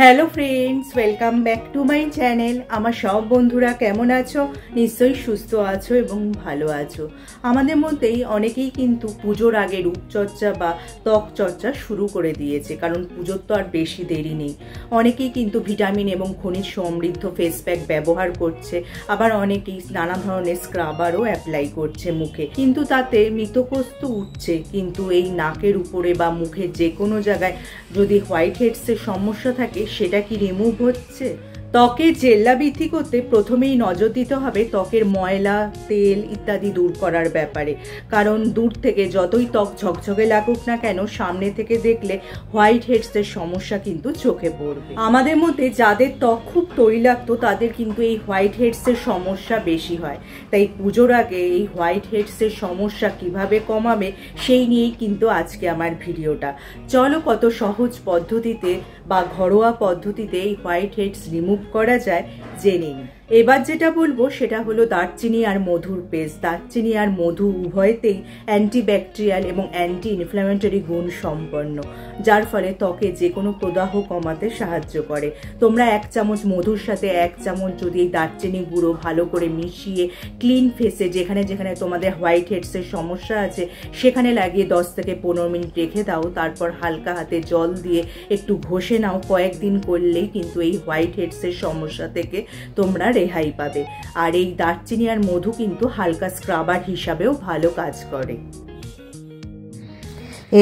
Hello friends, welcome back to my channel. আমার সব বন্ধুরা কেমন আছো? নিশ্চয়ই সুস্থ আছো এবং ভালো আছো। আমাদের মধ্যেই অনেকেই কিন্তু পুজোর আগে রূপচর্চা বা ত্বক চর্চা শুরু করে দিয়েছে, কারণ পুজোর তো আর বেশি দেরি নেই। অনেকেই কিন্তু ভিটামিন এবং খনিজ সমৃদ্ধ ফেস প্যাক ব্যবহার করছে, আবার অনেকেই নানা ধরনের স্ক্রাবারও অ্যাপ্লাই করছে মুখে, কিন্তু তাতে মৃতকোষ তো উঠছে, কিন্তু এই নাকের উপরে বা মুখের যে কোনো জায়গায় যদি হোয়াইট হেডসের সমস্যা থাকে সেটা কি রিমুভ হচ্ছে? ত্বকের জেল্লা বৃদ্ধি করতে প্রথমেই নজর দিতে হবে ত্বকের ময়লা, তেল ইত্যাদি দূর করার ব্যাপারে, কারণ দূর থেকে যতই ত্বক ঝকঝকে লাগুক না কেন, সামনে থেকে দেখলে হোয়াইট হেডসের সমস্যা কিন্তু চোখে পড়বে। আমাদের মধ্যে যাদের ত্বক খুব তৈলাক্ত তাদের কিন্তু এই হোয়াইট হেডসের সমস্যা বেশি হয়। তাই পুজোর আগে এই হোয়াইট হেডসের সমস্যা কিভাবে কমাবে সেই নিয়েই কিন্তু আজকে আমার ভিডিওটা। চলো কত সহজ পদ্ধতিতে বা ঘরোয়া পদ্ধতিতে এই হোয়াইট হেডস রিমুভ করা যায় জেনে নিই। এবার যেটা বলবো সেটা হলো দারচিনি আর মধুর পেস্ট। দারচিনি আর মধু উভয়তেই অ্যান্টিব্যাকটেরিয়াল এবং অ্যান্টি ইনফ্ল্যামেটরি গুণ সম্পন্ন, যার ফলে ত্বকে যে কোনো প্রদাহ কমাতে সাহায্য করে। তোমরা 1 চামচ মধুর সাথে 1 চামচ যদি এই দারচিনি গুঁড়ো ভালো করে মিশিয়ে ক্লিন ফেসে যেখানে যেখানে তোমাদের হোয়াইট হেডসের সমস্যা আছে সেখানে লাগিয়ে 10 থেকে 15 মিনিট রেখে দাও। তারপর হালকা হাতে জল দিয়ে একটু ঘষে নাও। কয়েকদিন করলেই কিন্তু এই হোয়াইট হেডসের সমস্যা থেকে তোমরা রেহাই পাবে। আর এই দারচিনি আর মধু কিন্তু হালকা স্ক্রাবার হিসাবেও ভালো কাজ করে।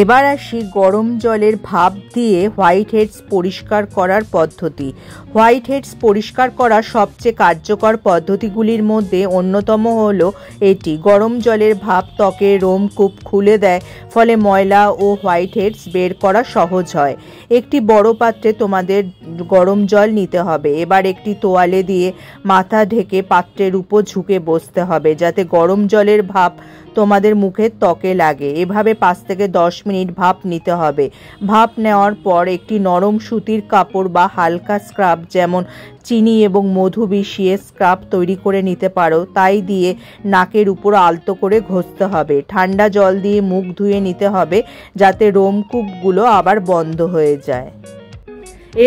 এবার আসি গরম জলের ভাপ দিয়ে হোয়াইট হেডস পরিষ্কার করার পদ্ধতি। হোয়াইট হেডস পরিষ্কার করার সবচেয়ে কার্যকর পদ্ধতিগুলির মধ্যে অন্যতম হলো এটি। গরম জলের ভাপ ত্বকের রোমকূপ খুলে দেয়, ফলে ময়লা ও হোয়াইট হেডস বের করা সহজ হয়। একটি বড় পাত্রে তোমাদের গরম জল নিতে হবে। এবার একটি তোয়ালে দিয়ে মাথা ঢেকে পাত্রের উপর ঝুঁকে বসতে হবে, যাতে গরম জলের ভাপ তোমাদের মুখের ত্বকে লাগে। এভাবে 5 থেকে 10 মিনিট ভাপ নিতে হবে। ভাপ নেওয়ার পর একটি নরম সুতির কাপড় বা হালকা স্ক্রাব, যেমন চিনি এবং মধু মিশিয়ে স্ক্রাব তৈরি করে নিতে পারো, তাই দিয়ে নাকের উপর আলতো করে ঘষতে হবে। ঠান্ডা জল দিয়ে মুখ ধুয়ে নিতে হবে, যাতে রোমকূপগুলো আবার বন্ধ হয়ে যায়।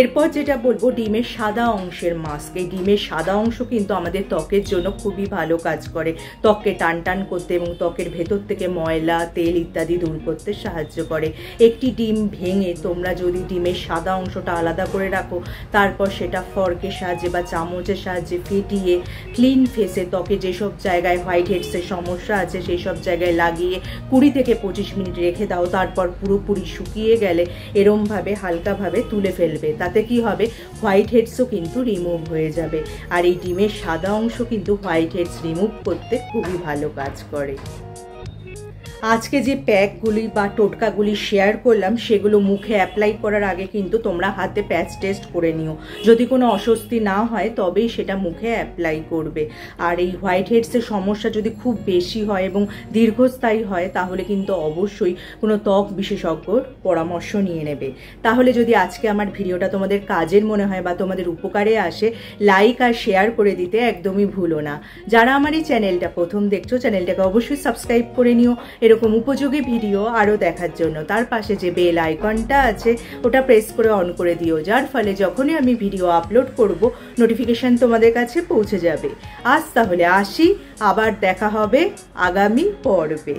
এরপর যেটা বলবো ডিমের সাদা অংশের মাস্ক। এই ডিমের সাদা অংশ কিন্তু আমাদের ত্বকের জন্য খুবই ভালো কাজ করে, ত্বককে টান টান করতে এবং ত্বকের ভেতর থেকে ময়লা, তেল ইত্যাদি দূর করতে সাহায্য করে। একটি ডিম ভেঙে তোমরা যদি ডিমের সাদা অংশটা আলাদা করে রাখো, তারপর সেটা ফর্কের সাহায্যে বা চামচের সাহায্যে ফেটিয়ে ক্লিন ফেসে ত্বকে যেসব জায়গায় হোয়াইট হেডসের সমস্যা আছে সেই সব জায়গায় লাগিয়ে 20 থেকে 25 মিনিট রেখে দাও। তারপর পুরোপুরি শুকিয়ে গেলে এরমভাবে হালকাভাবে তুলে ফেলবে। তাতে কি হবে, হোয়াইট হেডসও কিন্তু রিমুভ হয়ে যাবে। আর এই ডিমের সাদা অংশ কিন্তু হোয়াইট হেডস রিমুভ করতে খুবই ভালো কাজ করে। আজকে যে প্যাকগুলি বা টোটকাগুলি শেয়ার করলাম সেগুলো মুখে অ্যাপ্লাই করার আগে কিন্তু তোমরা হাতে প্যাচ টেস্ট করে নিও। যদি কোনো অস্বস্তি না হয় তবেই সেটা মুখে অ্যাপ্লাই করবে। আর এই হোয়াইট হেডসের সমস্যা যদি খুব বেশি হয় এবং দীর্ঘস্থায়ী হয় তাহলে কিন্তু অবশ্যই কোনো ত্বক বিশেষজ্ঞর পরামর্শ নিয়ে নেবে। তাহলে যদি আজকে আমার ভিডিওটা তোমাদের কাজের মনে হয় বা তোমাদের উপকারে আসে, লাইক আর শেয়ার করে দিতে একদমই ভুলো না। যারা আমার এই চ্যানেলটা প্রথম দেখছো, চ্যানেলটাকে অবশ্যই সাবস্ক্রাইব করে নিও এরকম উপযোগী ভিডিও আরও দেখার জন্য। তার পাশে যে বেল আইকনটা আছে ওটা প্রেস করে অন করে দিও, যার ফলে যখনই আমি ভিডিও আপলোড করব নোটিফিকেশন তোমাদের কাছে পৌঁছে যাবে। আজ তাহলে আসি, আবার দেখা হবে আগামী পর্বে।